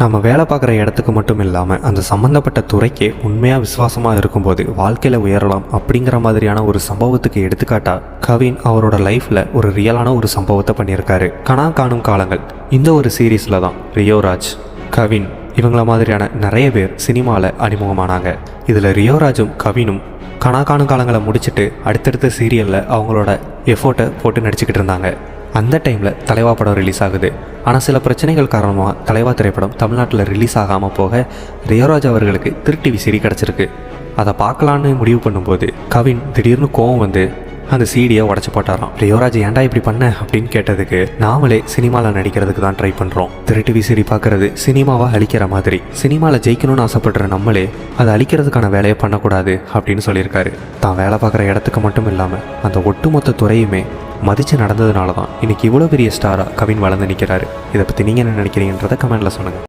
நம்ம வேலை பார்க்குற இடத்துக்கு மட்டும் இல்லாமல் அந்த சம்மந்தப்பட்ட துறைக்கே உண்மையாக விசுவாசமாக இருக்கும்போது வாழ்க்கையில் உயரலாம் அப்படிங்கிற மாதிரியான ஒரு சம்பவத்துக்கு எடுத்துக்காட்டா கவின் அவரோட லைஃப்பில் ஒரு ரியலான ஒரு சம்பவத்தை பண்ணியிருக்காரு. கனா காணும் காலங்கள் இந்த ஒரு சீரீஸில் தான் ரியோராஜ், கவின் இவங்கள மாதிரியான நிறைய பேர் சினிமாவில் அறிமுகமானாங்க. இதில் ரியோராஜும் கவினும் கனா காணும் காலங்களை முடிச்சுட்டு அடுத்தடுத்த சீரியலில் அவங்களோட எஃபோர்ட்டை போட்டு நடிச்சுக்கிட்டு இருந்தாங்க. அந்த டைமில் தலைவா படம் ரிலீஸ் ஆகுது. ஆனால் சில பிரச்சனைகள் காரணமாக தலைவா திரைப்படம் தமிழ்நாட்டில் ரிலீஸ் ஆகாமல் போக ரியோராஜ் அவர்களுக்கு திருட்டி விசிறி கிடச்சிருக்கு. அதை பார்க்கலான்னு முடிவு பண்ணும்போது கவின் திடீர்னு கோவம் வந்து அந்த சீடியை உடச்சி போட்டாராம். ரியோராஜ் ஏன்டா இப்படி பண்ண அப்படின்னு கேட்டதுக்கு, நாமளே சினிமாவில் நடிக்கிறதுக்கு தான் ட்ரை பண்ணுறோம். திருட்டு விசிறி பார்க்குறது சினிமாவை அழிக்கிற மாதிரி, சினிமாவில் ஜெயிக்கணும்னு ஆசைப்படுற நம்மளே அதை அழிக்கிறதுக்கான வேலையை பண்ணக்கூடாது அப்படின்னு சொல்லியிருக்காரு. தான் வேலை பார்க்குற இடத்துக்கு மட்டும் இல்லாமல் அந்த ஒட்டுமொத்த துறையுமே மதித்து நடந்ததுனால தான் இன்றைக்கி இவ்வளோ பெரிய ஸ்டாராக கவின் வளர்ந்து நிற்கிறாரு. இதை பற்றி நீங்கள் என்ன நினைக்கிறீங்கன்றதை கமெண்ட்டில் சொல்லுங்கள்.